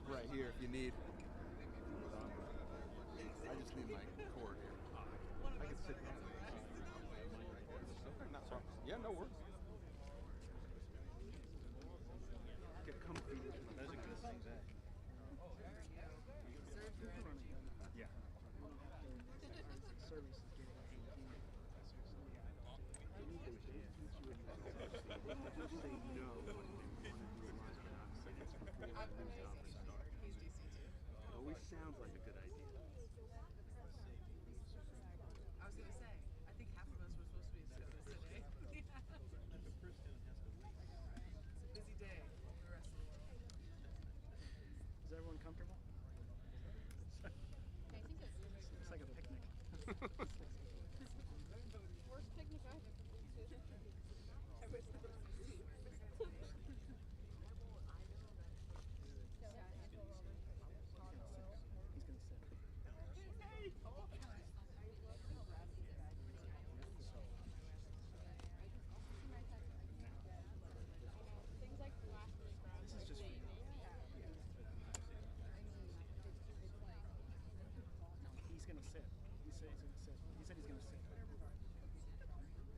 right here if you need. I just need my cord here. I can sit down. Okay, not sorry. Yeah, no worries. Get comfy. Those are good things, eh? Yeah. Service is getting 18 professors. Just say no when they want to do a live pronunciation. He's DC too. It always sounds like a good idea. I was gonna say, I think half of us were supposed to be in service today. It's a busy day for the rest of the world. Is everyone comfortable? I think it's It's like a picnic. worst picnic I've ever been to. He's gonna sit. Things like last week. This is just for you. No, he's gonna sit. He said he's gonna sit. He said he's gonna sit.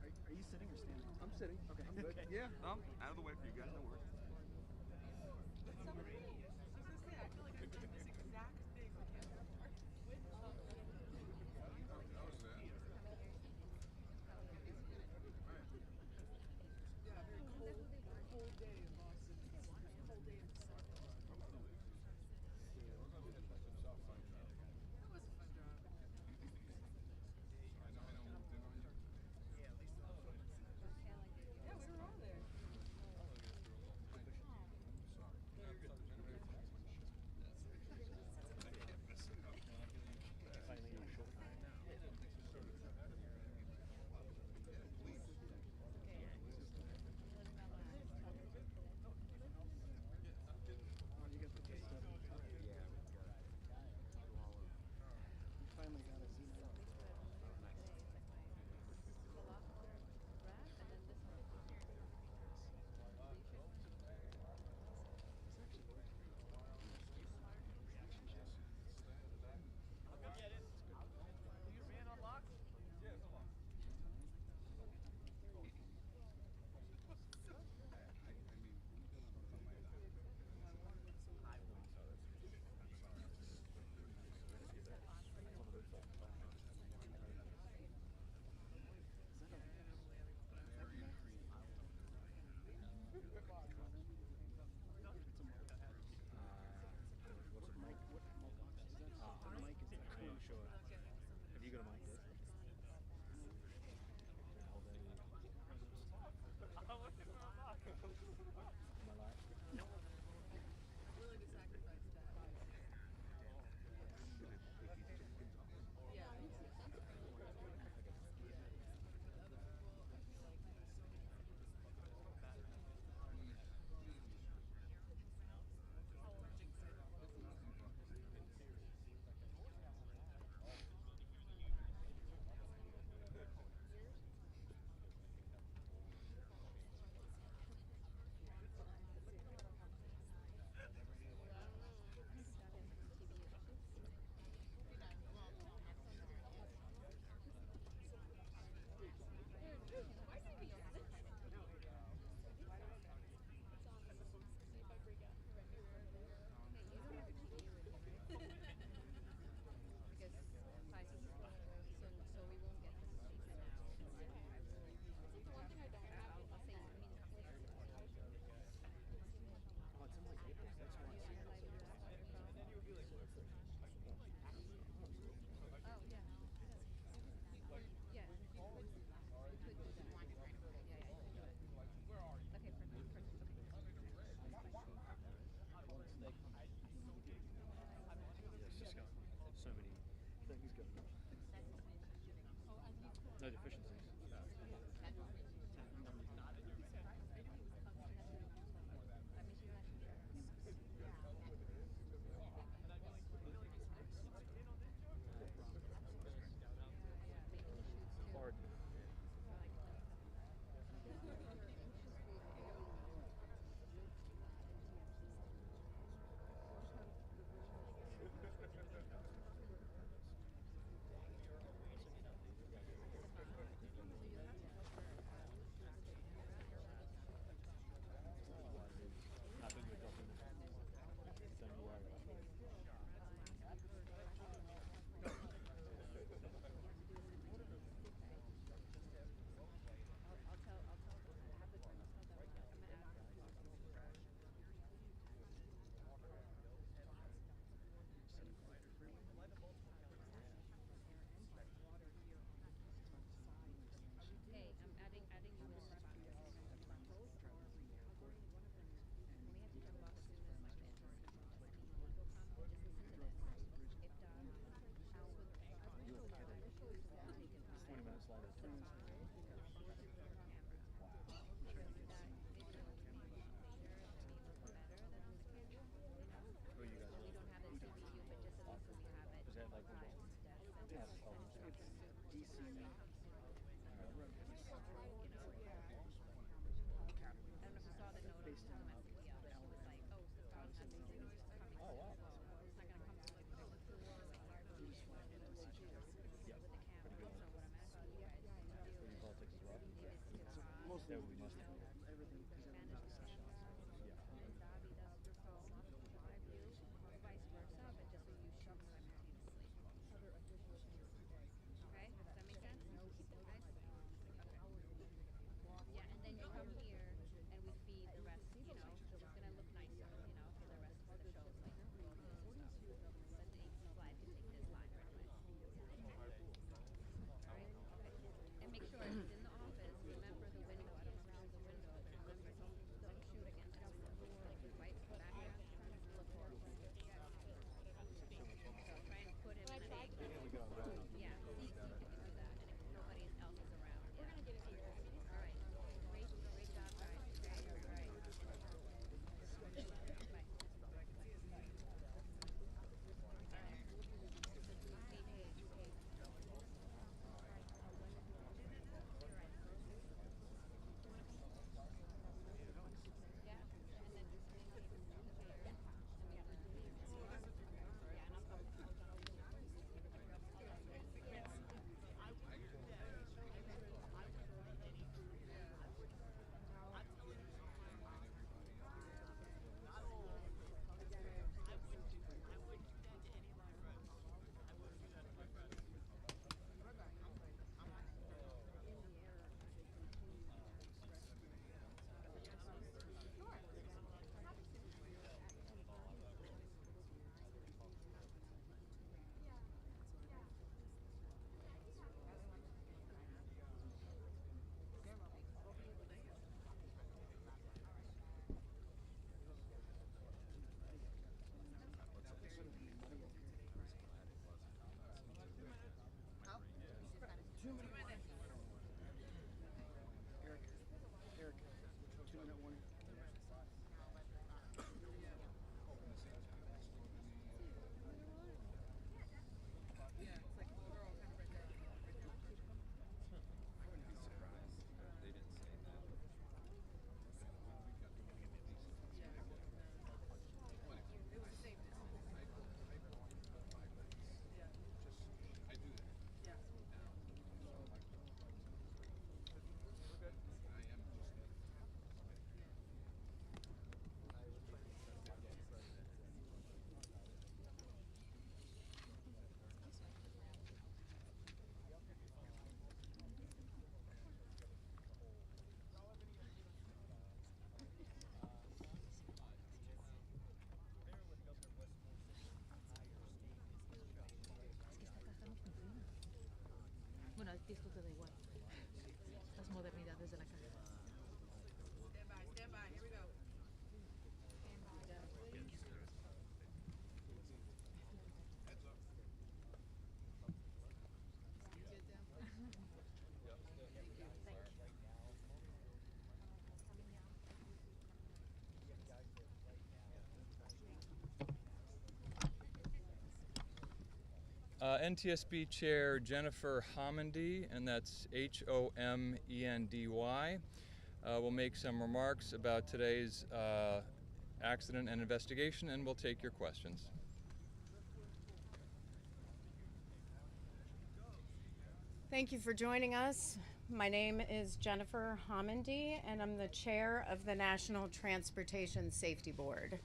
Are you sitting or standing? I'm sitting. Okay. I'm good. Okay. Yeah, I'm out of the way for you guys. No worries. I was gonna say, I feel like I've done this exact thing with him before. Yeah, very cold day in Boston. Cold day in December. That was a fun job. Yeah, at least yeah, we were all there. Oh, wow. What you call it, takes the rock? Mostly That what we do is must be. everything because everyone does the sessions. Yeah. Eric, 2-minute warning. Bueno, aquí esto te da igual. Las modernidades de la caja. Stand by, here we go. NTSB Chair Jennifer Homendy, and that's Homendy, will make some remarks about today's accident and investigation, and we'll take your questions. Thank you for joining us. My name is Jennifer Homendy, and I'm the chair of the National Transportation Safety Board.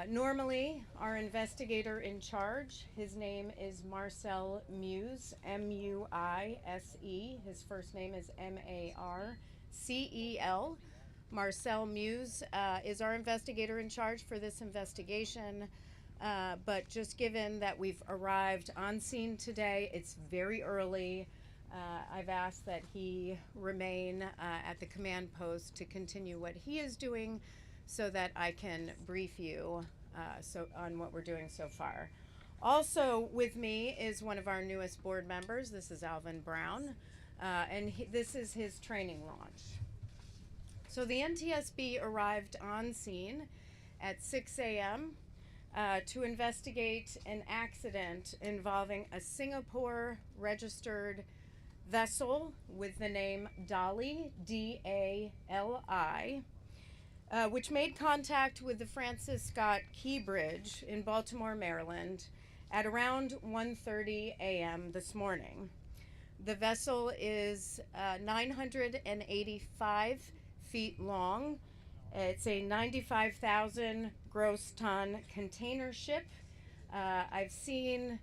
Normally, our investigator in charge, his name is Marcel Muse, M-U-I-S-E. His first name is M-A-R-C-E-L. Marcel Muse is our investigator in charge for this investigation. But just given that we've arrived on scene today, it's very early. I've asked that he remain at the command post to continue what he is doing so that I can brief you on what we're doing so far. Also with me is one of our newest board members. This is Alvin Brown, and this is his training launch. So the NTSB arrived on scene at 6 a.m. To investigate an accident involving a Singapore registered vessel with the name Dali, D-A-L-I. which made contact with the Francis Scott Key Bridge in Baltimore, Maryland, at around 1:30 a.m. this morning. The vessel is 985 feet long. It's a 95,000 gross ton container ship. I've seen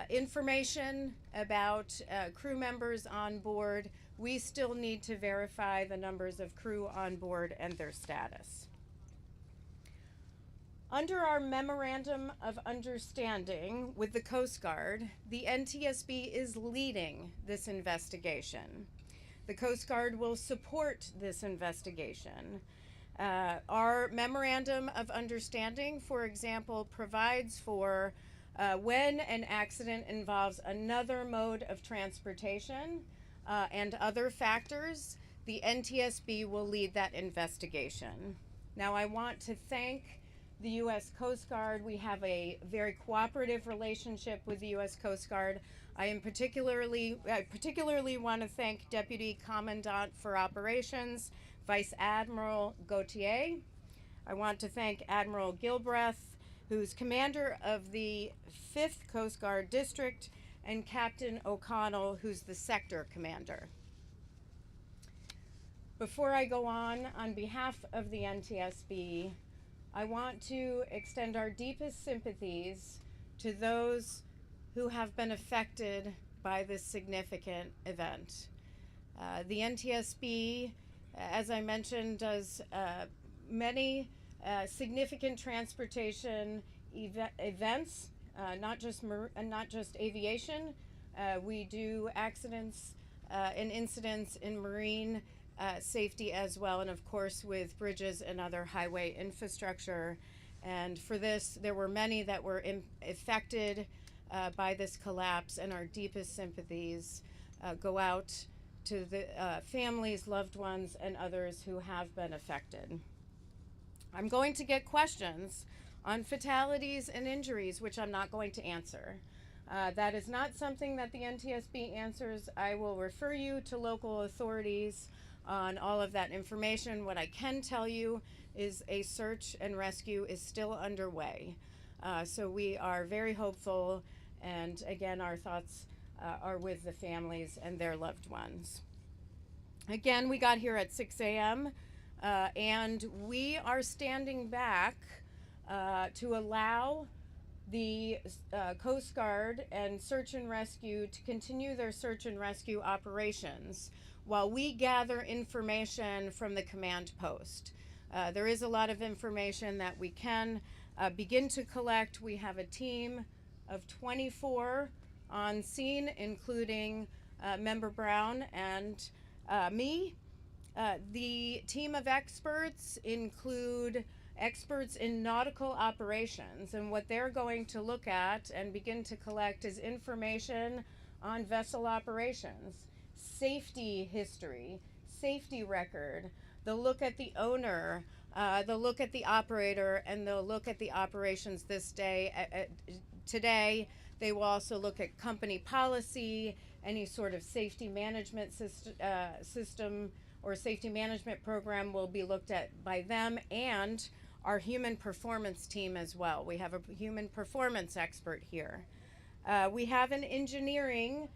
information about crew members on board. We still need to verify the numbers of crew on board and their status. Under our Memorandum of Understanding with the Coast Guard, the NTSB is leading this investigation. The Coast Guard will support this investigation. Our Memorandum of Understanding, for example, provides for when an accident involves another mode of transportation and other factors, the NTSB will lead that investigation. Now, I want to thank the U.S. Coast Guard. We have a very cooperative relationship with the U.S. Coast Guard. I particularly want to thank Deputy Commandant for Operations, Vice Admiral Gautier. I want to thank Admiral Gilbreth, who's commander of the 5th Coast Guard District, and Captain O'Connell, who's the sector commander. Before I go on behalf of the NTSB, I want to extend our deepest sympathies to those who have been affected by this significant event. The NTSB, as I mentioned, does many significant transportation events, not just aviation. We do accidents and incidents in marine safety as well, and of course with bridges and other highway infrastructure. And for this, there were many that were affected by this collapse, and our deepest sympathies go out to the families, loved ones, and others who have been affected. I'm going to get questions on fatalities and injuries, which I'm not going to answer. That is not something that the NTSB answers. I will refer you to local authorities on all of that information. What I can tell you is a search and rescue is still underway. So we are very hopeful, and again, our thoughts are with the families and their loved ones. Again, we got here at 6 a.m. And we are standing back to allow the Coast Guard and Search and Rescue to continue their search and rescue operations while we gather information from the command post. There is a lot of information that we can begin to collect. We have a team of 24 on scene, including Member Brown and me. The team of experts include experts in nautical operations, and what they're going to look at and begin to collect is information on vessel operations, safety history, safety record. They'll look at the owner, they'll look at the operator, and they'll look at the operations this day. Today, they will also look at company policy, any sort of safety management system or safety management program will be looked at by them, and our human performance team as well. We have a human performance expert here. We have an engineering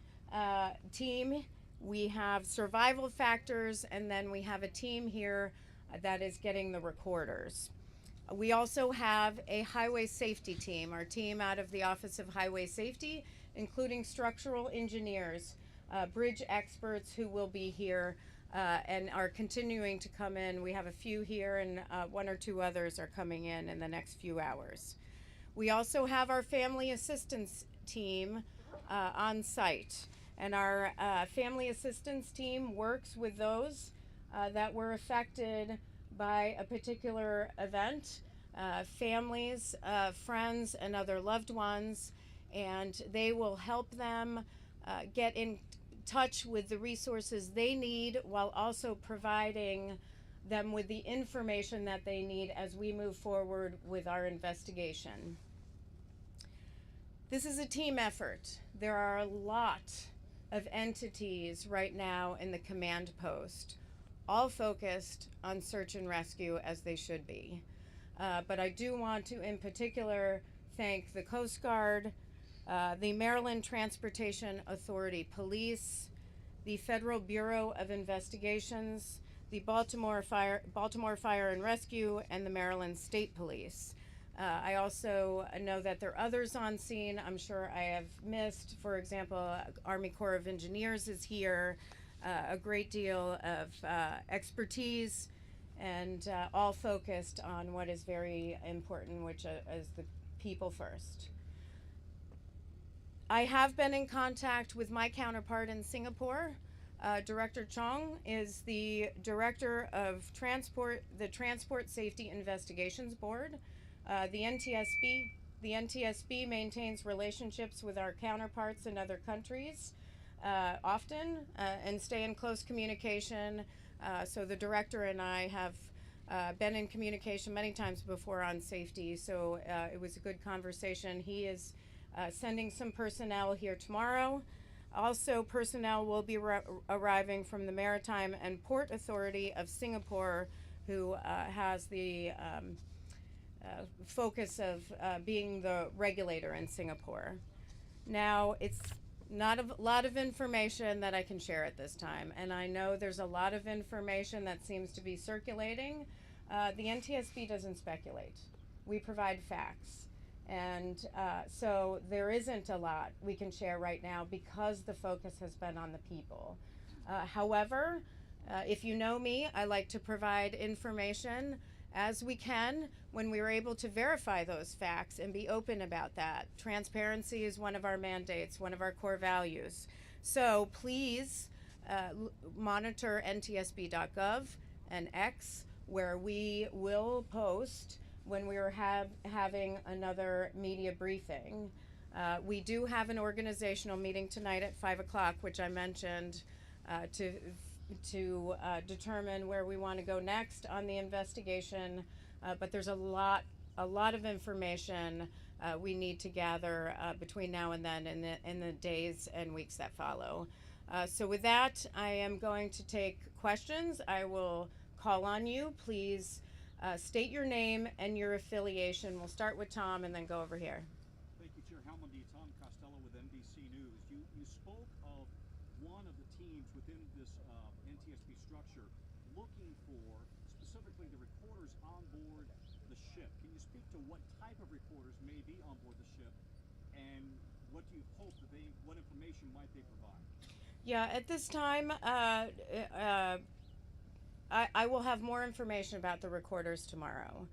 team. We have survival factors, and then we have a team here that is getting the recorders. We also have a highway safety team, our team out of the Office of Highway Safety, including structural engineers, bridge experts who will be here and are continuing to come in. We have a few here, and one or two others are coming in the next few hours. We also have our family assistance team on site, and our family assistance team works with those that were affected by a particular event, families, friends, and other loved ones, and they will help them get in touch with the resources they need while also providing them with the information that they need as we move forward with our investigation. This is a team effort. There are a lot of entities right now in the command post. all focused on search and rescue as they should be. But I do want to, in particular, thank the Coast Guard, the Maryland Transportation Authority Police, the Federal Bureau of Investigations, the Baltimore Fire and Rescue, and the Maryland State Police. I also know that there are others on scene I'm sure I have missed. For example, Army Corps of Engineers is here, a great deal of expertise, and all focused on what is very important, which is the people first. I have been in contact with my counterpart in Singapore. Director Chong is the director of the Transport Safety Investigations Board. The NTSB maintains relationships with our counterparts in other countries often and stay in close communication. So the director and I have been in communication many times before on safety, so it was a good conversation. He is sending some personnel here tomorrow. Also, personnel will be arriving from the Maritime and Port Authority of Singapore, who has the focus of being the regulator in Singapore. Now, it's not a lot of information that I can share at this time, and I know there's a lot of information that seems to be circulating. The NTSB doesn't speculate. We provide facts. And so there isn't a lot we can share right now because the focus has been on the people. However, if you know me, I like to provide information as we can when we are able to verify those facts and be open about that. Transparency is one of our mandates, one of our core values. So please monitor ntsb.gov and X, where we will post when we are having another media briefing. We do have an organizational meeting tonight at 5 o'clock, which I mentioned, to determine where we want to go next on the investigation. But there's a lot of information we need to gather between now and then in the days and weeks that follow. So with that, I am going to take questions. I will call on you. Please state your name and your affiliation. We'll start with Tom and then go over here. Thank you, Chair Helmundy. Tom Costello with NBC News. You spoke of one of the teams within this NTSB structure looking for specifically the recorders on board the ship. Can you speak to what type of recorders may be on board the ship, and what do you hope that what information might they provide? Yeah, at this time, I will have more information about the recorders tomorrow.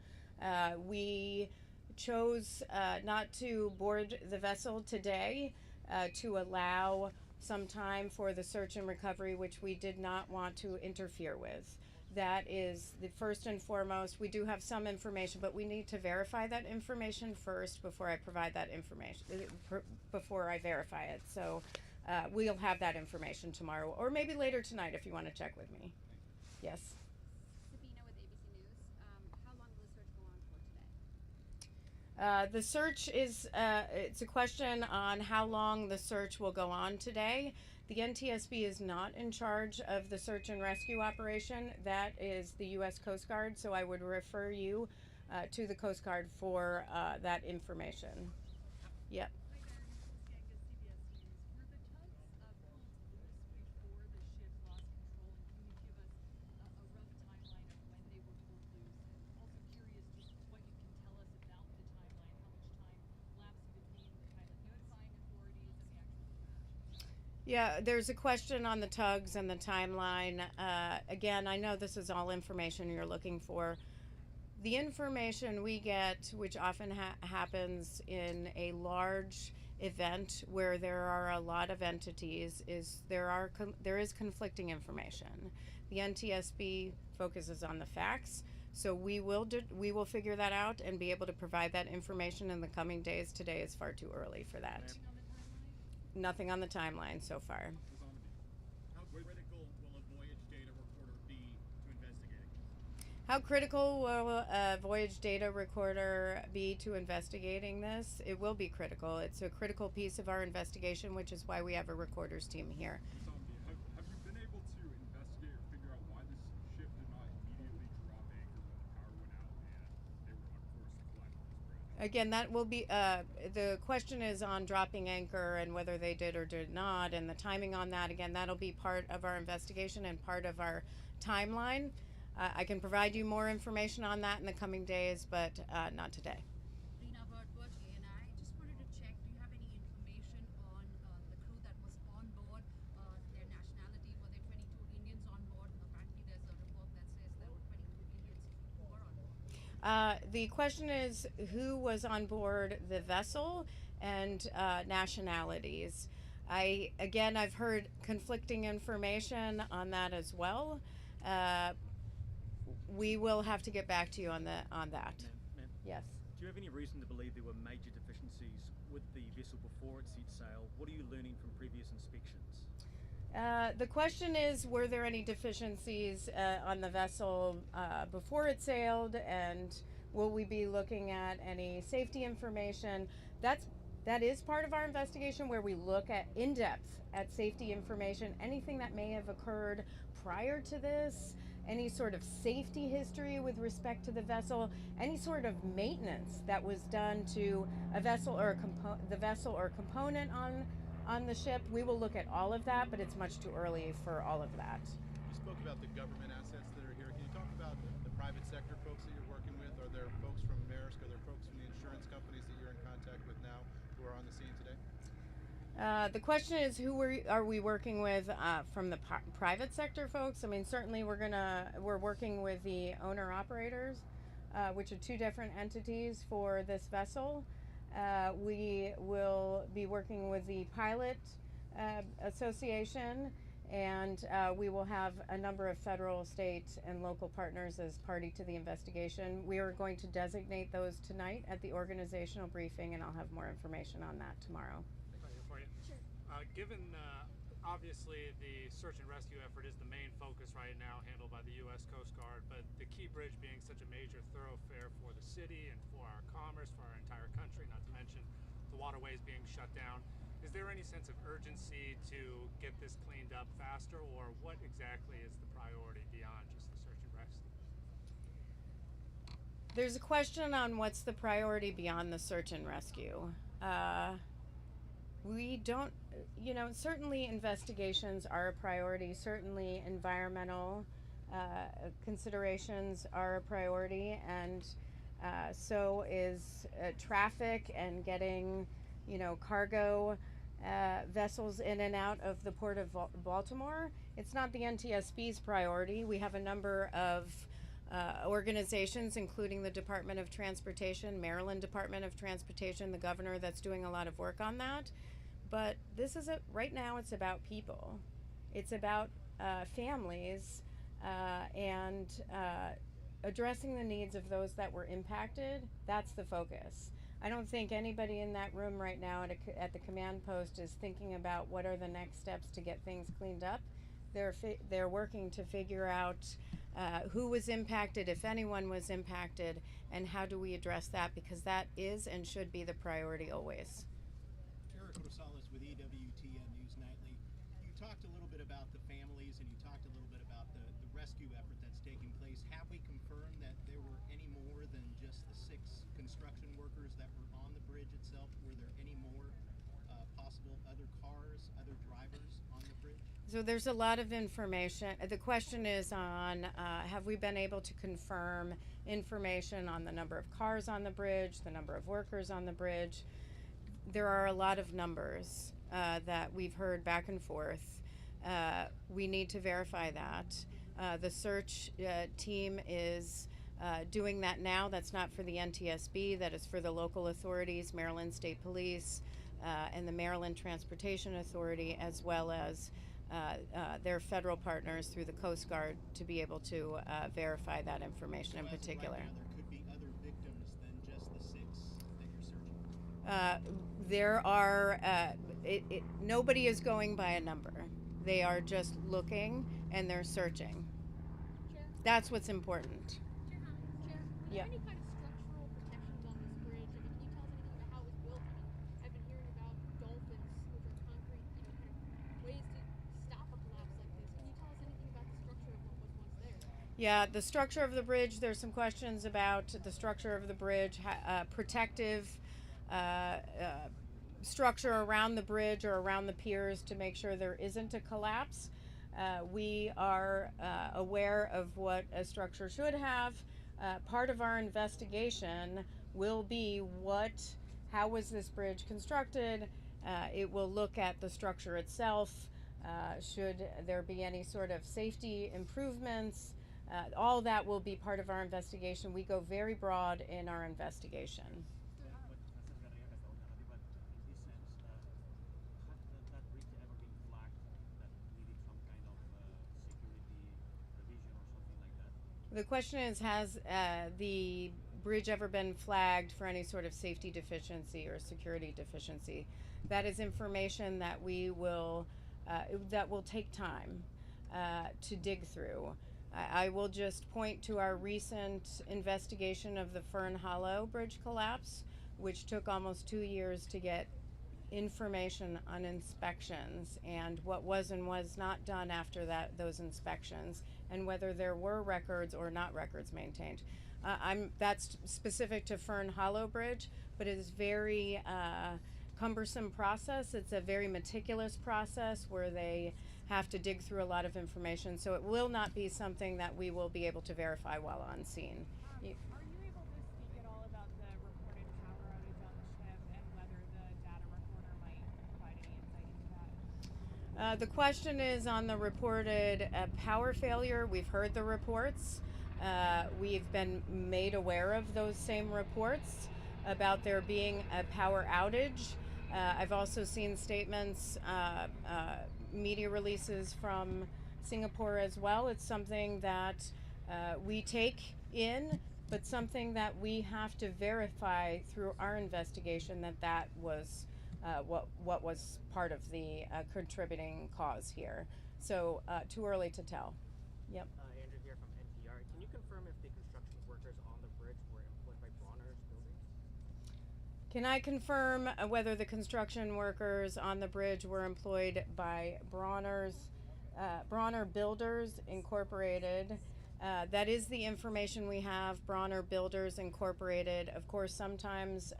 We chose not to board the vessel today to allow some time for the search and recovery, which we did not want to interfere with. That is the first and foremost. We do have some information, but we need to verify that information first before I provide that information, before I verify it. So we'll have that information tomorrow, or maybe later tonight if you want to check with me. Yes. Sabina with ABC News. How long will the search go on for today? The search is, it's a question on how long the search will go on today. The NTSB is not in charge of the search and rescue operation. That is the U.S. Coast Guard, so I would refer you to the Coast Guard for that information. Yep. Yeah, there's a question on the tugs and the timeline. Again, I know this is all information you're looking for. The information we get, which often happens in a large event where there are a lot of entities, is there is conflicting information. The NTSB focuses on the facts, so we will figure that out and be able to provide that information in the coming days. Today is far too early for that. Nothing on the timeline so far. How critical will a voyage data recorder be to investigating? How critical will a voyage data recorder be to investigating this? It will be critical. It's a critical piece of our investigation, which is why we have a recorders team here. Have you been able to investigate or figure out why this Again, that will be, the question is on dropping anchor and whether they did or did not, and the timing on that. Again, that'll be part of our investigation and part of our timeline. I can provide you more information on that in the coming days, but not today. Rena Bertbergy, and I just wanted to check, do you have any information on the crew that was on board, their nationality? Were there 22 Indians on board? Apparently there's a report that says there were 22 Indians who were on board. The question is who was on board the vessel and nationalities. I've heard conflicting information on that as well. We will have to get back to you on that. Ma'am, Yes. do you have any reason to believe there were major deficiencies with the vessel before it set sail? What are you learning from previous inspections? The question is, were there any deficiencies on the vessel before it sailed, and will we be looking at any safety information? That is part of our investigation, where we look at in depth at safety information, anything that may have occurred prior to this, any sort of safety history with respect to the vessel, any sort of maintenance that was done to a vessel or the vessel or component on the ship. We will look at all of that, but it's much too early for all of that. You spoke about the government assets that are here. Can you talk about the private sector folks that you're working with? Are there folks from Maersk? Are there folks from the insurance companies that you're in contact with now who are on the scene today? The question is, who are we working with from the private sector folks? I mean, certainly we're working with the owner operators, which are two different entities for this vessel. We will be working with the pilot association, and we will have a number of federal, state, and local partners as party to the investigation. We are going to designate those tonight at the organizational briefing, and I'll have more information on that tomorrow. For you. Given obviously the search and rescue effort is the main focus right now, handled by the U.S. Coast Guard, but the Key Bridge being such a major thoroughfare for the city and for our commerce, for our entire country, not to mention the waterways being shut down, is there any sense of urgency to get this cleaned up faster, or what exactly is the priority beyond just the search and rescue? There's a question on what's the priority beyond the search and rescue. We don't, certainly investigations are a priority. Certainly environmental considerations are a priority, and so is traffic and getting, cargo vessels in and out of the port of Baltimore. It's not the NTSB's priority. We have a number of organizations, including the Department of Transportation, Maryland Department of Transportation, the governor, that's doing a lot of work on that. But this is right now it's about people. It's about families and addressing the needs of those that were impacted. That's the focus. I don't think anybody in that room right now at the command post is thinking about what are the next steps to get things cleaned up. They're working to figure out who was impacted, if anyone was impacted, and how do we address that, because that is and should be the priority always. Rosales with EWTN News Nightly. You talked a little bit about the families, and you talked a little bit about the rescue effort that's taking place. Have we confirmed that there were any more than just the 6 construction workers that were on the bridge itself? Were there any more possible other cars, other drivers on the bridge? So there's a lot of information. The question is on have we been able to confirm information on the number of cars on the bridge, the number of workers on the bridge. There are a lot of numbers that we've heard back and forth. We need to verify that. The search team is doing that now. That's not for the NTSB. That is for the local authorities, Maryland State Police, and the Maryland Transportation Authority, as well as their federal partners through the Coast Guard, to be able to verify that information in particular. Right now, there could be other victims than just the 6 that you're searching. There are, nobody is going by a number. They are just looking and they're searching. Chair? That's what's important. Chair, are Yeah. there any kind of structural protections on this bridge? I mean, can you tell us anything about how it was built? I mean, I've been hearing about dolphins, which are concrete, kind of ways to stop a collapse like this. Can you tell us anything about the structure of what was once there? Yeah, the structure of the bridge, there's some questions about the structure of the bridge, protective structure around the bridge or around the piers to make sure there isn't a collapse. We are aware of what a structure should have. Part of our investigation will be how was this bridge constructed? It will look at the structure itself. Should there be any sort of safety improvements? All that will be part of our investigation. We go very broad in our investigation. The question is, has the bridge ever been flagged for any sort of safety deficiency or security deficiency? That is information that that will take time to dig through. I will just point to our recent investigation of the Fern Hollow bridge collapse, which took almost 2 years to get information on inspections and what was and was not done after those inspections, and whether there were records or not records maintained. That's specific to Fern Hollow Bridge, but it is very cumbersome process. It's a very meticulous process where they have to dig through a lot of information, so it will not be something that we will be able to verify while on scene. Are you able to speak at all about the reported power outage on the ship and whether the data recorder might provide any insight into that? The question is on the reported power failure. We've heard the reports. We've been made aware of those same reports about there being a power outage. I've also seen statements, media releases from Singapore as well. It's something that we take in, but something that we have to verify through our investigation that was what was part of the contributing cause here. So too early to tell. Yep. Andrew here from NPR. Can you confirm if the construction workers on the bridge were employed by Bronner's buildings? Can I confirm whether the construction workers on the bridge were employed by Bronner Builders Incorporated? That is the information we have. Bronner Builders Incorporated. Of course, sometimes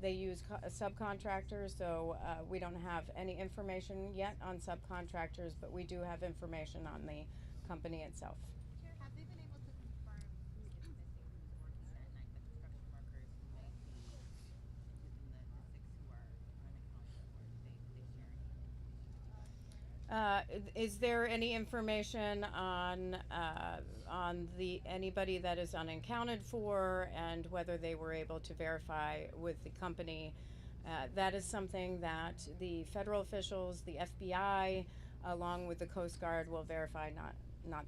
they use subcontractors, so we don't have any information yet on subcontractors, but we do have information on the company itself. Chair, have they been able to confirm who is missing, who's working that night, the construction workers who might be within the 6 who are unaccounted for? Did they share any information? Is there any information on anybody that is unaccounted for and whether they were able to verify with the company? That is something that the federal officials, the FBI, along with the Coast Guard will verify, not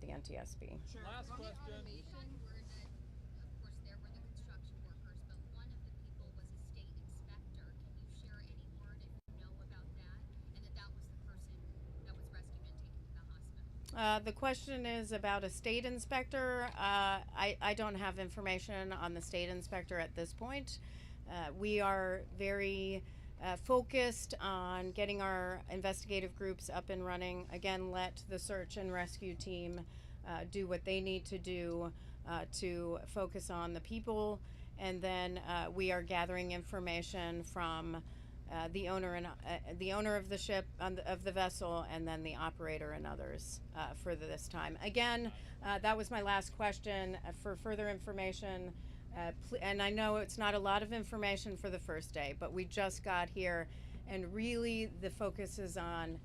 the NTSB. Sure. Last question. We got word that, of course, there were the construction workers, but one of the people was a state inspector. Can you share any word if you know about that, and that was the person that was rescued and taken to the hospital? The question is about a state inspector. I don't have information on the state inspector at this point. We are very focused on getting our investigative groups up and running. Again, let the search and rescue team do what they need to do to focus on the people, and then we are gathering information from the owner of the ship, of the vessel, and then the operator and others for this time. Again, that was my last question. For further information, and I know it's not a lot of information for the first day, but we just got here, and really the focus is on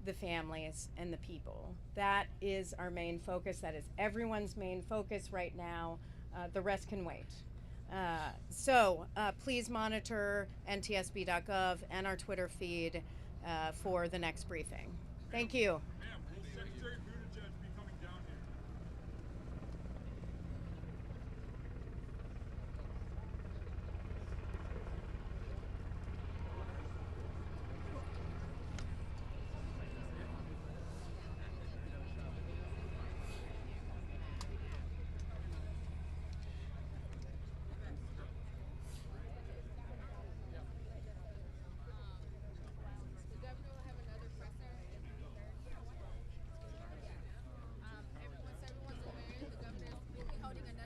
the families and the people. That is our main focus. That is everyone's main focus right now. The rest can wait. So please monitor ntsb.gov and our Twitter feed for the next briefing. Thank you. The governor will have another presser at 3:30.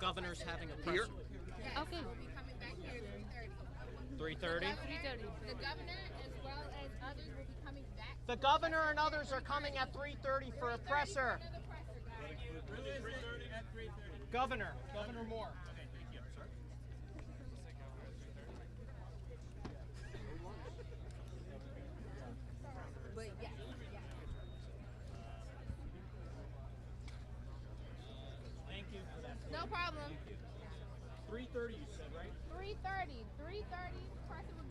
governor's having a Here? presser. Okay. 3:30. 3:30. The governor, as well as others, will be coming back. The governor and others are coming at 3:30 for a presser. Governor Moore. But yes, yes. Thank you for that. No problem. 3:30 you said, right? 3:30. 3:30. Person will